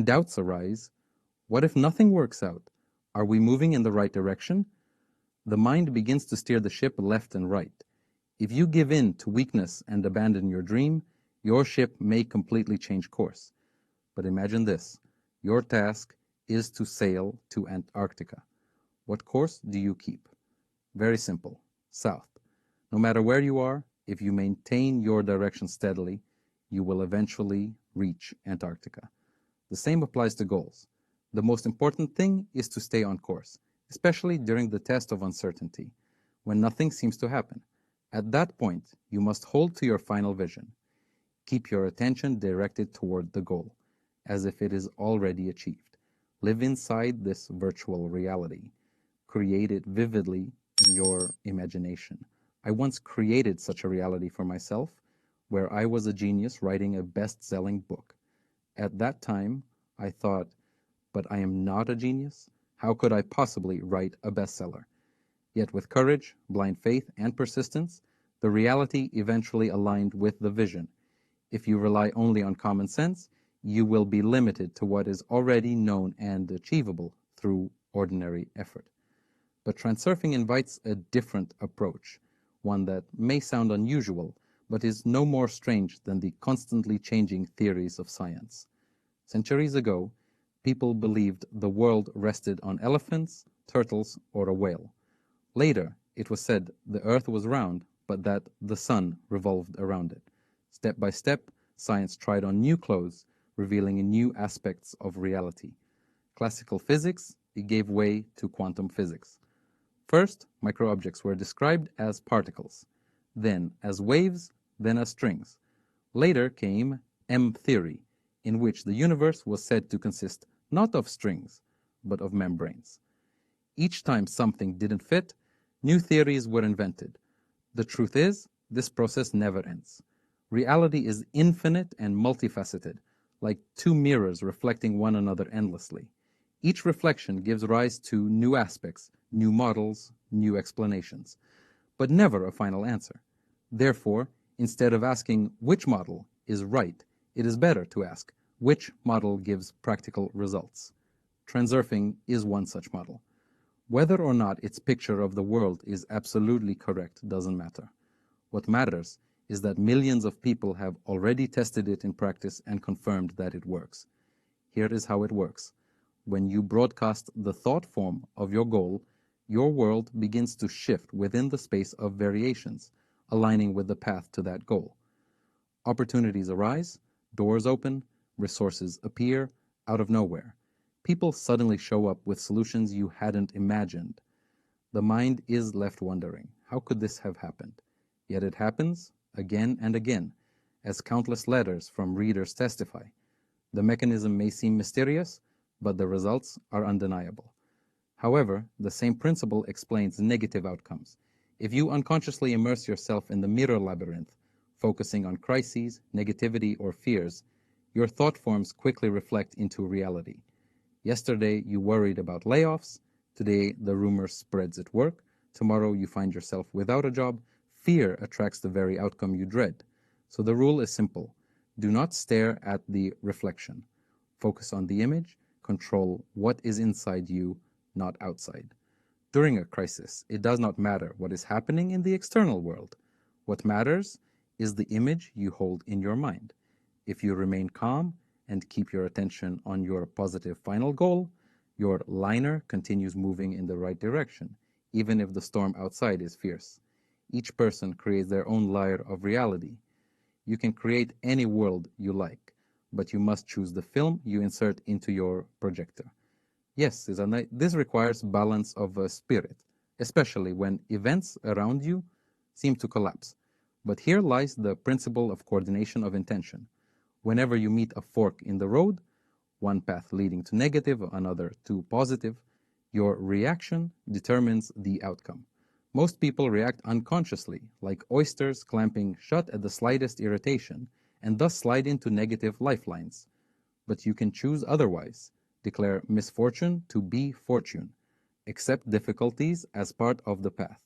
When doubts arise, what if nothing works out? Are we moving in the right direction? The mind begins to steer the ship left and right. If you give in to weakness and abandon your dream, your ship may completely change course. But imagine this. Your task is to sail to Antarctica. What course do you keep? Very simple. South. No matter where you are, if you maintain your direction steadily, you will eventually reach Antarctica. The same applies to goals. The most important thing is to stay on course, especially during the test of uncertainty, when nothing seems to happen. At that point, you must hold to your final vision. Keep your attention directed toward the goal, as if it is already achieved. Live inside this virtual reality. Create it vividly in your imagination. I once created such a reality for myself, where I was a genius writing a best-selling book. At that time, I thought, but I am not a genius. How could I possibly write a bestseller? Yet with courage, blind faith, and persistence, the reality eventually aligned with the vision. If you rely only on common sense, you will be limited to what is already known and achievable through ordinary effort. But transurfing invites a different approach, one that may sound unusual, but is no more strange than the constantly changing theories of science. Centuries ago, people believed the world rested on elephants, turtles, or a whale. Later, it was said the earth was round, but that the sun revolved around it. Step by step, science tried on new clothes, revealing new aspects of reality. Classical physics, it gave way to quantum physics. First, microobjects were described as particles, then as waves, then as strings. Later came M-theory, in which the universe was said to consist not of strings, but of membranes. Each time something didn't fit, new theories were invented. The truth is, this process never ends. Reality is infinite and multifaceted, like two mirrors reflecting one another endlessly. Each reflection gives rise to new aspects, new models, new explanations, but never a final answer. Therefore, instead of asking which model is right, it is better to ask which model gives practical results. Transurfing is one such model. Whether or not its picture of the world is absolutely correct doesn't matter. What matters is that millions of people have already tested it in practice and confirmed that it works. Here is how it works. When you broadcast the thought form of your goal, your world begins to shift within the space of variations, aligning with the path to that goal. Opportunities arise, doors open, resources appear out of nowhere. People suddenly show up with solutions you hadn't imagined. The mind is left wondering, how could this have happened? Yet it happens again and again, as countless letters from readers testify. The mechanism may seem mysterious, but the results are undeniable. However, the same principle explains negative outcomes. If you unconsciously immerse yourself in the mirror labyrinth, focusing on crises, negativity, or fears, your thought forms quickly reflect into reality. Yesterday, you worried about layoffs. Today, the rumor spreads at work. Tomorrow, you find yourself without a job. Fear attracts the very outcome you dread. So the rule is simple. Do not stare at the reflection. Focus on the image. Control what is inside you, not outside. During a crisis, it does not matter what is happening in the external world. What matters is the image you hold in your mind. If you remain calm and keep your attention on your positive final goal, your liner continues moving in the right direction, even if the storm outside is fierce. Each person creates their own layer of reality. You can create any world you like, but you must choose the film you insert into your projector. Yes, this requires balance of spirit, especially when events around you seem to collapse. But here lies the principle of coordination of intention. Whenever you meet a fork in the road, one path leading to negative, another to positive, your reaction determines the outcome. Most people react unconsciously, like oysters clamping shut at the slightest irritation, and thus slide into negative lifelines. But you can choose otherwise. Declare misfortune to be fortune. Accept difficulties as part of the path.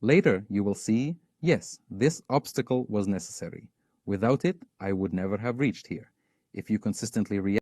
Later, you will see, yes, this obstacle was necessary. Without it, I would never have reached here. If you consistently react